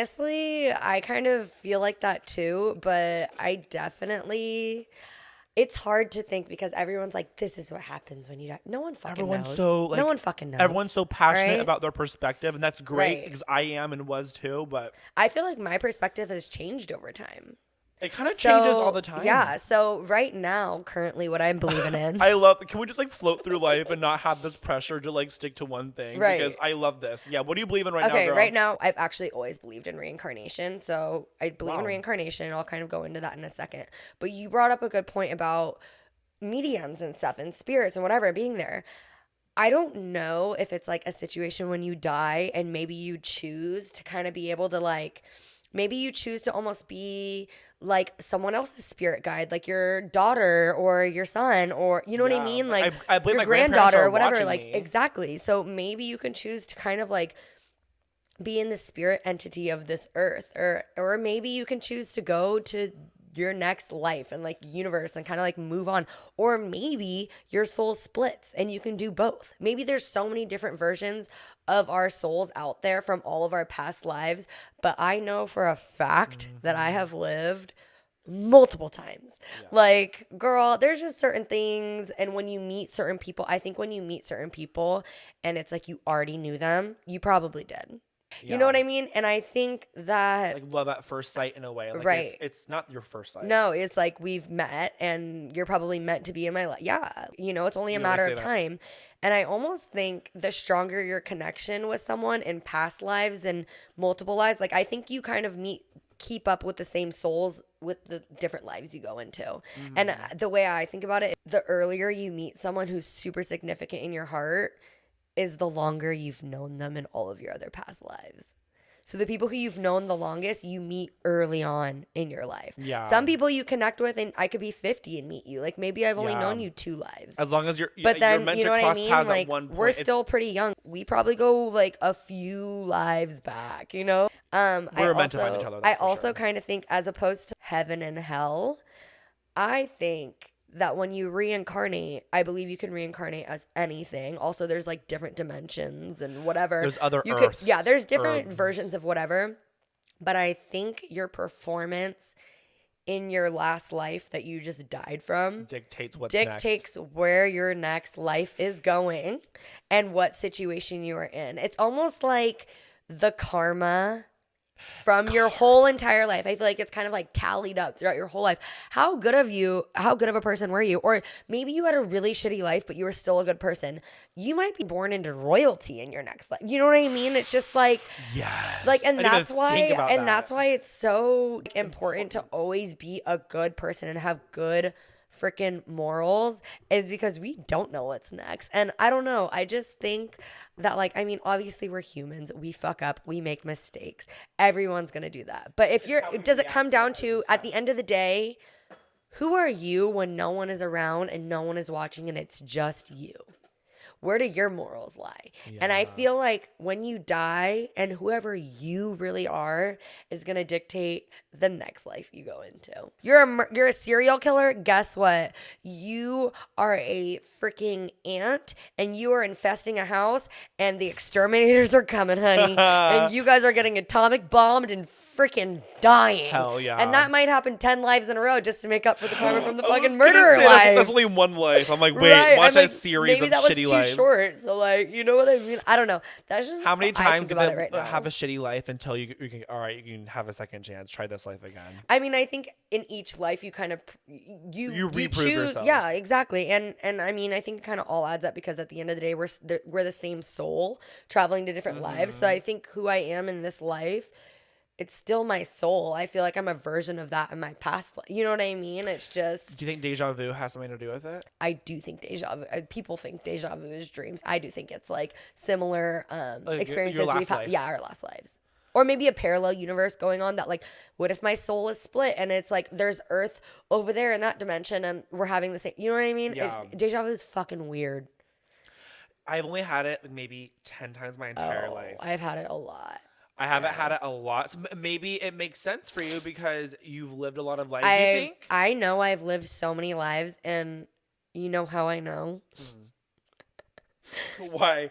I kind of feel like that too, but I definitely, it's hard to think because everyone's like, this is what happens when you die. No one fucking knows. No one fucking knows. Everyone's so passionate about their perspective, and that's great because I am and was too, but I feel like my perspective has changed over time. It kind of changes all the time. Yeah. So right now, currently, what I'm believing in. I love. Can we just like float through life and not have this pressure to like stick to one thing? Right. Because I love this. Yeah. What do you believe in right now, Okay. girl? Right now, I've actually always believed in reincarnation. So I believe in reincarnation, and I'll kind of go into that in a second. But you brought up a good point about mediums and stuff and spirits and whatever being there. I don't know if it's like a situation when you die and maybe you choose to kind of be able to like. Maybe you choose to almost be like someone else's spirit guide, like your daughter or your son, or you know what I mean? Like I believe your my granddaughter or whatever. watching Like me. exactly. So maybe you can choose to kind of like be in the spirit entity of this earth, or maybe you can choose to go to your next life and like universe and kind of like move on, or maybe your soul splits and you can do both. Maybe there's so many different versions of our souls out there from all of our past lives, but I know for a fact that I have lived multiple times. Like, girl, there's just certain things, and when you meet certain people, I think when you meet certain people and it's like you already knew them, you probably did. You know what I mean? And I think that like love at first sight in a way. Like right. It's not your first sight. No, it's like we've met and you're probably meant to be in my life. Yeah. You know, it's only a matter of time. And I almost think the stronger your connection with someone in past lives and multiple lives, like I think you kind of keep up with the same souls with the different lives you go into. And the way I think about it, the earlier you meet someone who's super significant in your heart is the longer you've known them in all of your other past lives. So the people who you've known the longest, you meet early on in your life. Yeah. Some people you connect with, and I could be 50 and meet you. Like maybe I've only known you 2 lives. As long as but then, you're meant you know to what cross I mean? paths Like at one point. we're still pretty young. We probably go like a few lives back, you know? We're meant to find each other. I also kind of think, as opposed to heaven and hell, I think that when you reincarnate, I believe you can reincarnate as anything. Also, there's like different dimensions and whatever. There's other Earths. There's different versions of whatever. But I think your performance in your last life that you just died from dictates where your next life is going and what situation you are in. It's almost like the karma from your whole entire life. I feel like it's kind of like tallied up throughout your whole life. How good of a person were you? Or maybe you had a really shitty life, but you were still a good person. You might be born into royalty in your next life. You know what I mean? It's just like, yes. And that's why it's so important to always be a good person and have good freaking morals, is because we don't know what's next. And I don't know. I just think that, like, I mean, obviously we're humans. We fuck up. We make mistakes. Everyone's going to do that. But does it come down to, at the end of the day, who are you when no one is around and no one is watching and it's just you? Where do your morals lie? Yeah. And I feel like when you die, and whoever you really are is going to dictate the next life you go into. You're a serial killer. Guess what? You are a freaking ant, and you are infesting a house, and the exterminators are coming, honey. And you guys are getting atomic bombed and freaking dying. Hell yeah. And that might happen 10 lives in a row just to make up for the karma from the I was fucking gonna murderer say, life. That's only one life. I'm like, wait, Right, watch I'm like, a series maybe of that was shitty too lives. short. So like, you know what I mean? I don't know. That's just How many how I times think do about they it right now. have a shitty life until you can, all right, you can have a second chance, try this life again. I mean, I think in each life you kind of you reprove choose, yourself. yeah, exactly. And I mean, I think it kind of all adds up because at the end of the day we're the same soul traveling to different lives. So I think who I am in this life, it's still my soul. I feel like I'm a version of that in my past life. You know what I mean? It's just, Do you think deja vu has something to do with it? I do think deja vu. People think deja vu is dreams. I do think it's like similar Like experiences your last we've had. life. Yeah, our last lives. Or maybe a parallel universe going on that, like, what if my soul is split and it's like there's Earth over there in that dimension and we're having the same. You know what I mean? Yeah. Deja vu is fucking weird. I've only had it maybe 10 times my entire life. I've had it a lot. I haven't had it a lot. So maybe it makes sense for you because you've lived a lot of lives, you think? I know I've lived so many lives, and you know how I know? Why?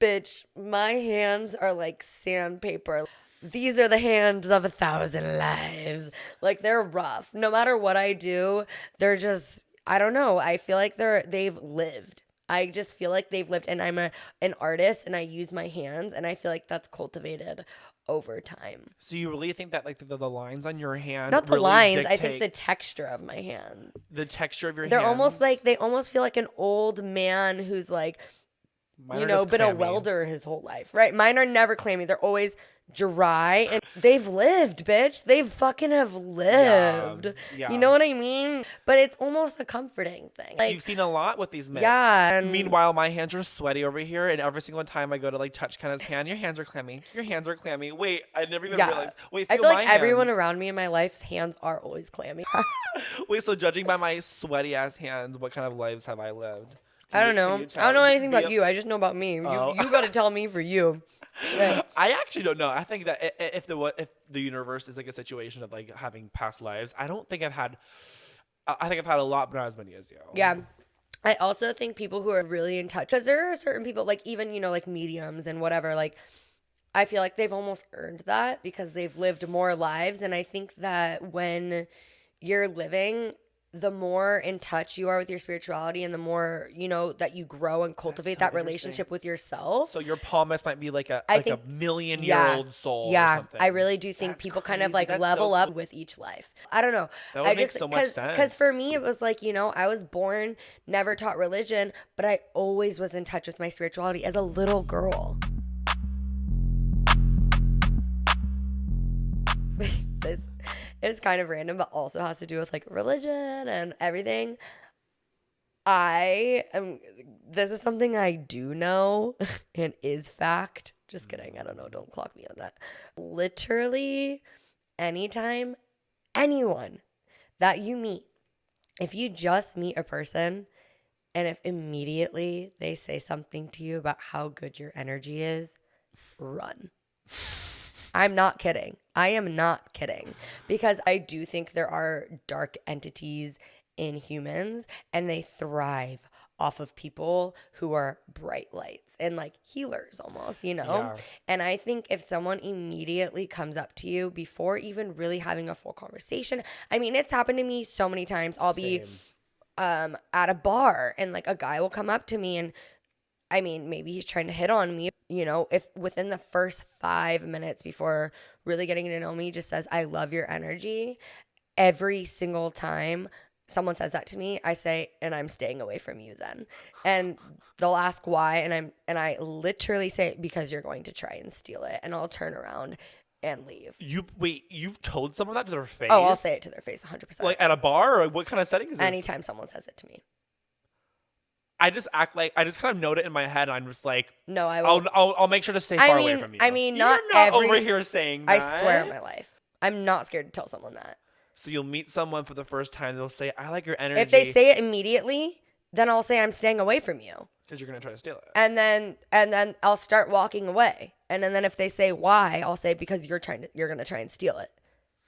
Bitch, my hands are like sandpaper. These are the hands of 1,000 lives. Like, they're rough. No matter what I do, they're just, I don't know. I feel like they've lived. I just feel like they've lived, and I'm an artist, and I use my hands, and I feel like that's cultivated over time. So you really think that like the lines on your hand, Not the really lines. I think the dictate texture of my hands. the texture of your They're hands? almost like, they almost feel like an old man who's like, Mine you are know, just been a clammy. welder his whole life, right? Mine are never clammy. They're always dry, and they've lived, bitch. They fucking have lived. Yeah. You know what I mean? But it's almost a comforting thing. Like, You've seen a lot with these mitts. yeah. And Meanwhile, my hands are sweaty over here, and every single time I go to like touch Kenna's hand, your hands are clammy. Your hands are clammy. Wait, I never even yeah. realized. Wait, I feel feel my like everyone hands. around me in my life's hands are always clammy. Wait, so judging by my sweaty ass hands, what kind of lives have I lived? I don't know. I don't know anything about you. I just know about me. Oh. You got to tell me for you. Yeah. I actually don't know. I think that if the universe is like a situation of like having past lives, I don't think I've had. I think I've had a lot, but not as many as you. Yeah. I also think people who are really in touch, because there are certain people, like even, you know, like mediums and whatever, like I feel like they've almost earned that because they've lived more lives. And I think that when you're living, the more in touch you are with your spirituality and the more, you know, that you grow and cultivate so that relationship with yourself. So your palmist might be like a I like think- a million-year-old soul. Or Yeah, something. I really do think That's people kind of crazy. like That's level so up cool. with each life. I don't know. That would make so much sense. Because for me, it was like, you know, I was born, never taught religion, but I always was in touch with my spirituality as a little girl. This is kind of random, but also has to do with like religion and everything. This is something I do know and is fact. Just kidding. I don't know. Don't clock me on that. Literally, anytime, anyone that you meet, if you just meet a person and if immediately they say something to you about how good your energy is, run. I'm not kidding. I am not kidding. Because I do think there are dark entities in humans and they thrive off of people who are bright lights and like healers almost, you know? Yeah. And I think if someone immediately comes up to you before even really having a full conversation, I mean, it's happened to me so many times. I'll be at a bar and like a guy will come up to me and I mean, maybe he's trying to hit on me, you know, if within the first 5 minutes before really getting to know me just says, I love your energy. Every single time someone says that to me, I say, and I'm staying away from you then. And they'll ask why. And I literally say, because you're going to try and steal it. And I'll turn around and leave. You've told someone that to their face? Oh, I'll say it to their face 100%. Like at a bar, or what kind of setting is this? Anytime someone says it to me. I just act like I just kind of note it in my head. And I'm just like, No, I won't. I'll make sure to stay far away from you. I mean, You're not not every. over here saying that. I swear on my life, I'm not scared to tell someone that. So you'll meet someone for the first time. They'll say, I like your energy. If they say it immediately, then I'll say I'm staying away from you. Because you're going to try to steal it. And then I'll start walking away. And then if they say why, I'll say because you're going to try and steal it.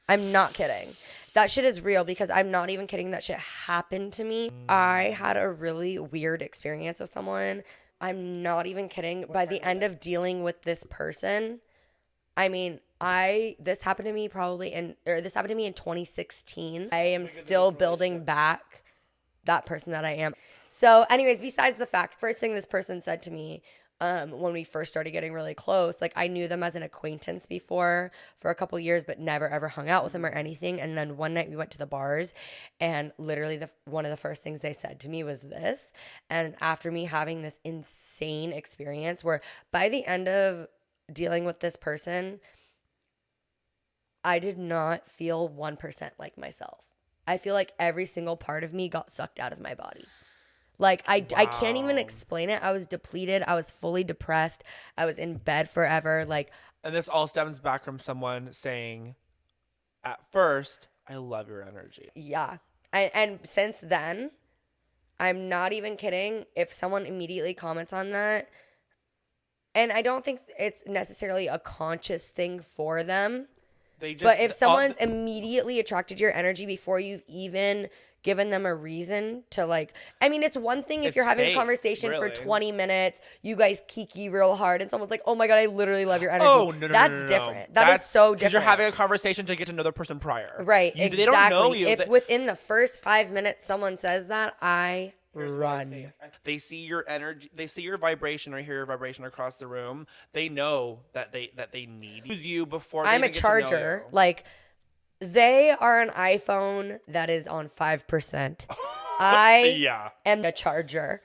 I'm not kidding. That shit is real because I'm not even kidding. That shit happened to me. I had a really weird experience with someone. I'm not even kidding. By the end of dealing with this person, I mean, this happened to me this happened to me in 2016. I am still building back that person that I am. So anyways, besides the fact, first thing this person said to me, when we first started getting really close, like I knew them as an acquaintance before for a couple years, but never ever hung out with them or anything. And then one night we went to the bars, and literally one of the first things they said to me was this. And after me having this insane experience where by the end of dealing with this person, I did not feel 1% like myself. I feel like every single part of me got sucked out of my body. Like, I can't even explain it. I was depleted. I was fully depressed. I was in bed forever. Like, and this all stems back from someone saying, at first, I love your energy. Yeah. And since then, I'm not even kidding. If someone immediately comments on that, and I don't think it's necessarily a conscious thing for them, but if someone's immediately attracted to your energy before you've even given them a reason to, like, I mean, it's one thing if you're having a conversation for 20 minutes, you guys kiki real hard, and someone's like, oh my God, I literally love your energy. Oh, no. That's different. That's so different. Because you're having a conversation to get to know the person prior. Right, exactly. They don't know you. If within the first 5 minutes someone says that, I run. They see your energy, they see your vibration or hear your vibration across the room. They know that they need you before they I'm a even get to know charger. you. Like, they are an iPhone that is on 5%. I am a charger.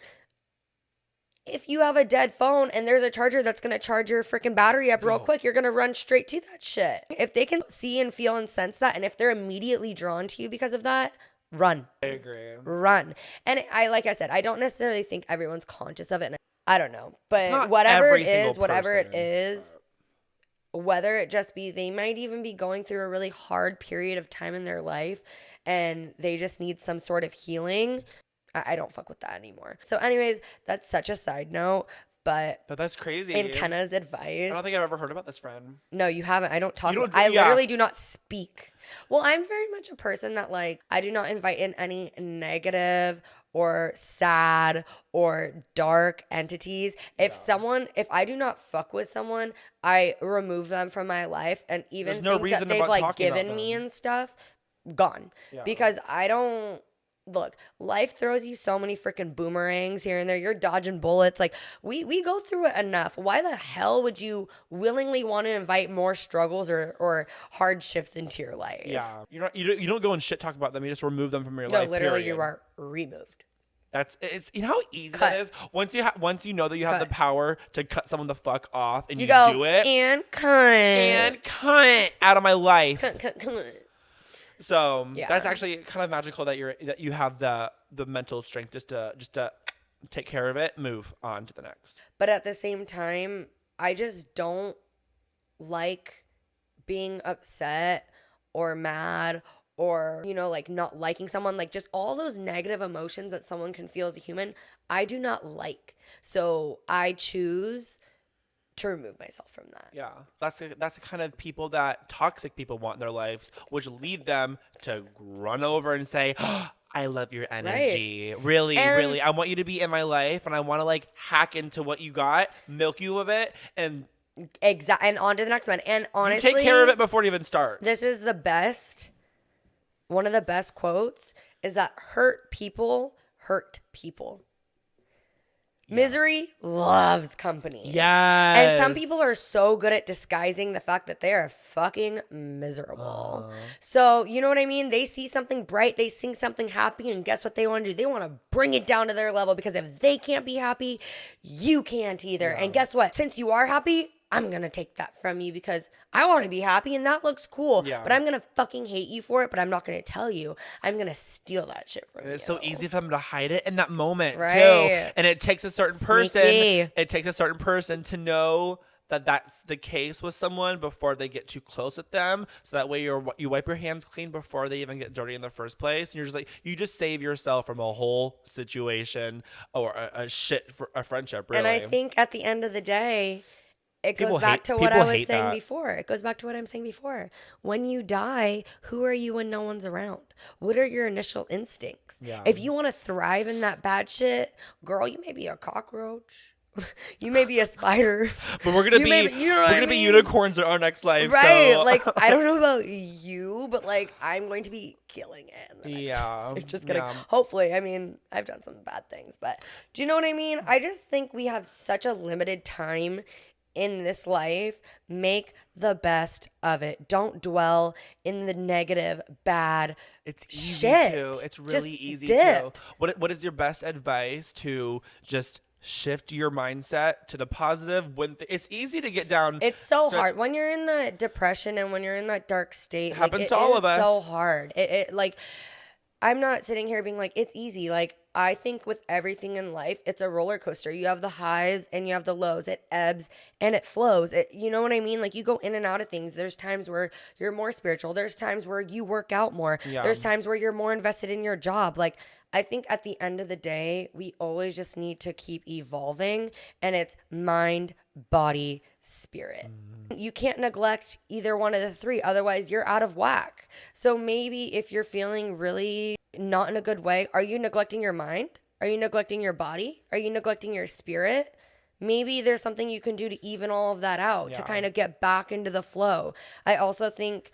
If you have a dead phone and there's a charger that's going to charge your freaking battery up real quick, you're going to run straight to that shit. If they can see and feel and sense that, and if they're immediately drawn to you because of that, run. I agree. Run. And like I said, I don't necessarily think everyone's conscious of it. I don't know. But whatever it is, whether it just be, they might even be going through a really hard period of time in their life and they just need some sort of healing. I don't fuck with that anymore. So anyways, that's such a side note. But that's crazy. In Kenna's advice, I don't think I've ever heard about this friend. No, you haven't. I don't talk. I literally do not speak. Well, I'm very much a person that, like, I do not invite in any negative or sad or dark entities. If I do not fuck with someone, I remove them from my life, and even things that they've like given me and stuff, gone. Yeah. Because I don't. Look, life throws you so many freaking boomerangs here and there. You're dodging bullets. Like, we go through it enough. Why the hell would you willingly want to invite more struggles or hardships into your life? Yeah. You don't go and shit talk about them. You just remove them from your life. No, literally, you are removed. It's you know how easy that is. Once you know that you have the power to cut someone the fuck off, and you go, do it and cut out of my life. Cut. So that's actually kind of magical that you have the mental strength just to take care of it, move on to the next. But at the same time, I just don't like being upset or mad or, like, not liking someone, like, just all those negative emotions that someone can feel as a human, I do not like. So I choose to remove myself from that. Yeah, that's the kind of people that toxic people want in their lives, which lead them to run over and say, oh, I love your energy. Right. Really, really. I want you to be in my life, and I want to, like, hack into what you got, milk you of it, and and on to the next one. And honestly, you take care of it before it even starts. This is one of the best quotes is that hurt people hurt people. Yeah. Misery loves company. Yes. And some people are so good at disguising the fact that they are fucking miserable. So, you know what I mean? They see something bright, they see something happy, and guess what they want to do? They want to bring it down to their level, because if they can't be happy, you can't either. Yeah. And guess what? Since you are happy, I'm going to take that from you because I want to be happy and that looks cool. Yeah. But I'm going to fucking hate you for it, but I'm not going to tell you. I'm going to steal that shit from you. It's so easy for them to hide it in that moment, right, too. And it takes a certain Sneaky. person to know that that's the case with someone before they get too close with them. So that way you wipe your hands clean before they even get dirty in the first place. And you're just like, you just save yourself from a whole situation or a shit for a friendship, really. And I think at the end of the day, it goes back to what people I was hate saying that. before. It goes back to what I'm saying before. When you die, who are you when no one's around? What are your initial instincts? Yeah. If you want to thrive in that bad shit, girl, you may be a cockroach. You may be a spider. But we're gonna You be may be- you know what we're I gonna be mean? unicorns in our next life. Right. So. Like, I don't know about you, but like, I'm going to be killing it in the next Yeah, life. Just kidding. yeah. Hopefully. I mean, I've done some bad things, but do you know what I mean? I just think we have such a limited time in this life. Make the best of it. Don't dwell in the negative, bad It's easy shit. to. It's really Just easy dip. to. What is your best advice to just shift your mindset to the positive when it's easy to get down? It's so hard when you're in that depression and when you're in that dark state. Happens it to all is of us. so hard. It like, I'm not sitting here being like, it's easy. Like, I think with everything in life, it's a roller coaster. You have the highs and you have the lows. It ebbs and it flows. You know what I mean? Like, you go in and out of things. There's times where you're more spiritual. There's times where you work out more. Yeah. There's times where you're more invested in your job. Like, I think at the end of the day, we always just need to keep evolving, and it's mind, body, spirit. You can't neglect either one of the three. Otherwise, you're out of whack. So maybe if you're feeling really not in a good way, are you neglecting your mind? Are you neglecting your body? Are you neglecting your spirit? Maybe there's something you can do to even all of that out, to Yeah. kind of get back into the flow. I also think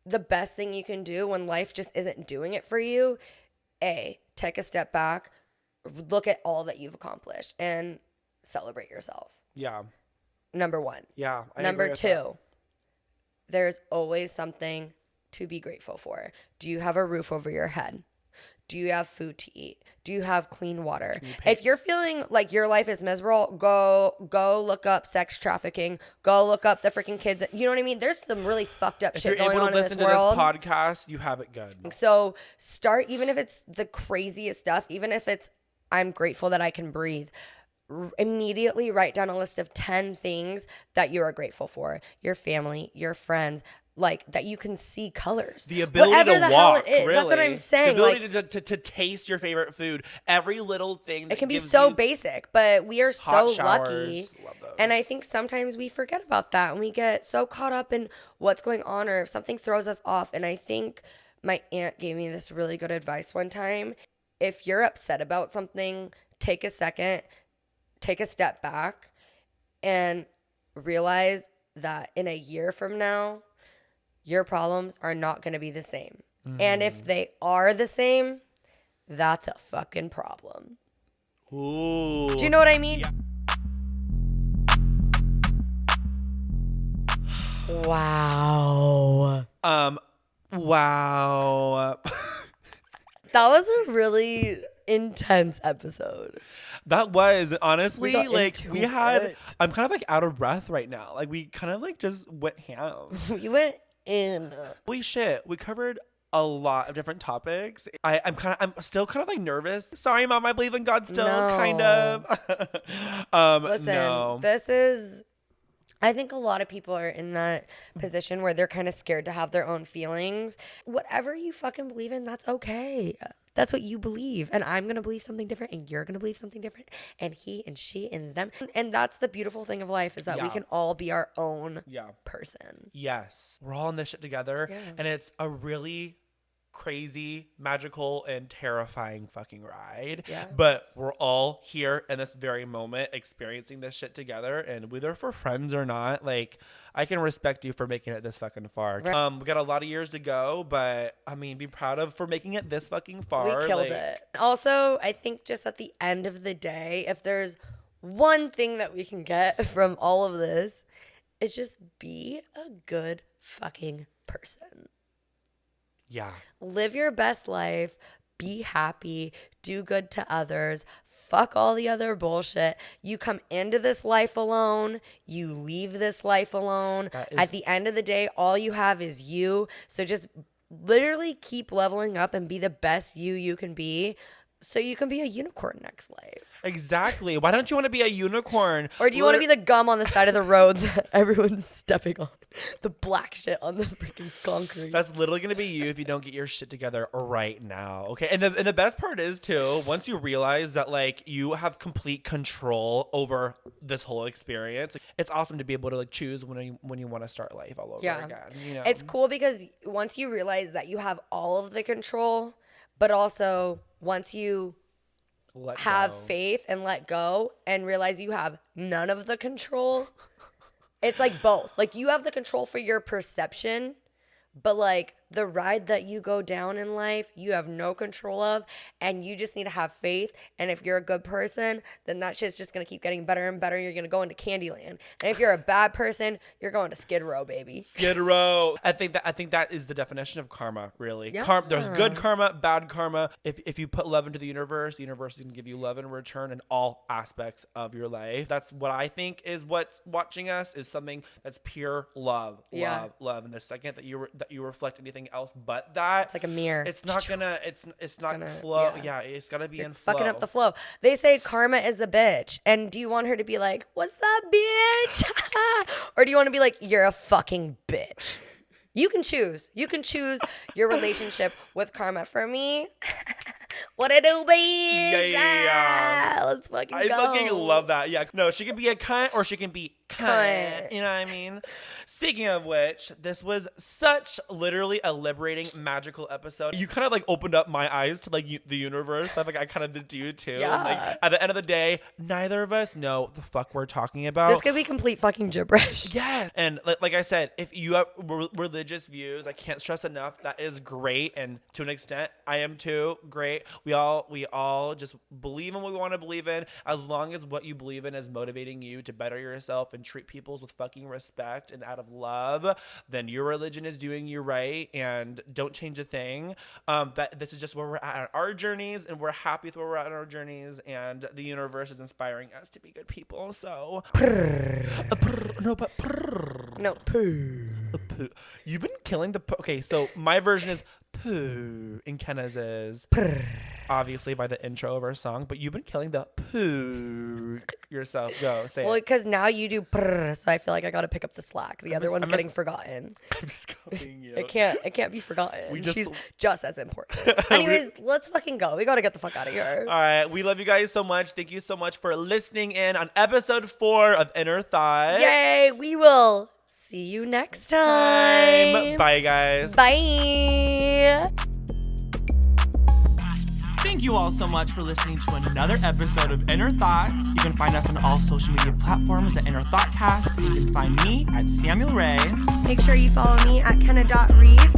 the best thing you can do when life just isn't doing it for you, take a step back, look at all that you've accomplished, and celebrate yourself. Yeah. Number one. Yeah. I Number agree with two, that. there's always something to be grateful for. Do you have a roof over your head? Do you have food to eat? Do you have clean water? If you're feeling like your life is miserable, go look up sex trafficking. Go look up the freaking kids. You know what I mean? There's some really fucked up If shit you're going able on to in this listen to this world. podcast, you have it good. So start, even if it's the craziest stuff, even if it's, I'm grateful that I can breathe. Immediately write down a list of 10 things that you are grateful for. Your family, your friends, like that you can see colors. The ability Whatever to the walk, hell it is. really. That's what I'm saying. The ability Like, to taste your favorite food. Every little thing that it can be gives so you basic, but we are so hot showers. lucky. Love those. And I think sometimes we forget about that and we get so caught up in what's going on or if something throws us off. And I think my aunt gave me this really good advice one time. If you're upset about something, take a second, take a step back, and realize that in a year from now, your problems are not going to be the same. And if they are the same, that's a fucking problem. Ooh. Do you know what I mean? Yeah. Wow. Wow. That was a really intense episode. That was honestly We got like into we had. it. I'm kind of like out of breath right now. Like we kind of like just went ham. We went in. Holy shit, we covered a lot of different topics. I'm still kind of like nervous. Sorry, Mom, I believe in God still, kind of. Listen, no. this is, I think a lot of people are in that position where they're kind of scared to have their own feelings. Whatever you fucking believe in, that's okay. That's what you believe. And I'm going to believe something different and you're going to believe something different. And he and she and them. And that's the beautiful thing of life is that we Yeah. can all be our own Yeah. person. Yes. We're all in this shit together. Yeah. And it's a really crazy, magical, and terrifying fucking ride. Yeah. But we're all here in this very moment experiencing this shit together. And whether for friends or not, like, I can respect you for making it this fucking far. Right. We got a lot of years to go, but I mean, be proud of for making it this fucking far. We killed like, it. Also, I think just at the end of the day, if there's one thing that we can get from all of this, it's just be a good fucking person. Yeah. Live your best life. Be happy. Do good to others. Fuck all the other bullshit. You come into this life alone. You leave this life alone. At the end of the day, all you have is you. So just literally keep leveling up and be the best you can be so you can be a unicorn next life. Exactly. Why don't you want to be a unicorn? Or do you want to be the gum on the side of the road that everyone's stepping on? The black shit on the freaking concrete. That's literally going to be you if you don't get your shit together right now. Okay. And the best part is, too, once you realize that, like, you have complete control over this whole experience, it's awesome to be able to, like, choose when you want to start life all over again. You know? It's cool because once you realize that you have all of the control, but also once you have faith and let go and realize you have none of the control, it's like both. Like, you have the control for your perception, but like the ride that you go down in life, you have no control of, and you just need to have faith. And if you're a good person, then that shit's just gonna keep getting better and better. You're gonna go into Candyland. And if you're a bad person, you're going to Skid Row, baby. Skid Row. I think that is the definition of karma, really. Yeah. There's good karma, bad karma. If you put love into the universe is gonna give you love in return in all aspects of your life. That's what I think is what's watching us, is something that's pure love. Love. And the second that you reflect anything else but that, it's like a mirror. It's not gonna flow. Yeah, it's gotta be in flow. Fucking up the flow. They say karma is the bitch. And do you want her to be like, what's up, bitch? Or do you want to be like, you're a fucking bitch? You can choose. You can choose your relationship with karma. For me, what it do, bitch? Yeah. Let's fucking I go. fucking love that. Yeah. No, she can be a cunt or she can be cunt. You know what I mean? Speaking of which, this was such literally a liberating, magical episode. You kind of like opened up my eyes to like the universe. Stuff like I kind of did to you too. Yeah. And, like, at the end of the day, neither of us know what the fuck we're talking about. This could be complete fucking gibberish. Yeah. And like I said, if you have religious views, I can't stress enough, that is great. And to an extent, I am too. Great. We all just believe in what we want to believe in, as long as what you believe in is motivating you to better yourself and treat people with fucking respect and out of love, then your religion is doing you right, and don't change a thing. But this is just where we're at on our journeys, and we're happy with where we're at on our journeys, and the universe is inspiring us to be good people. So you've been killing the okay, so my version is poo and Kenna's is obviously by the intro of our song, but you've been killing the poo yourself. Go say well, it. because now you do prrr, so I feel like I gotta pick up the slack. The other one's getting forgotten. I'm just copying you. It can't be forgotten. She's just as important. We- Anyways, let's fucking go. We gotta get the fuck out of here. All right, we love you guys so much. Thank you so much for listening in on episode 4 of Inner Thoughts. Yay! We will see you next time. Bye, guys. Bye. Thank you all so much for listening to another episode of Inner Thoughts. You can find us on all social media platforms at Inner Thoughtcast. You can find me at Samuel Ray. Make sure you follow me at Kenna.Reeve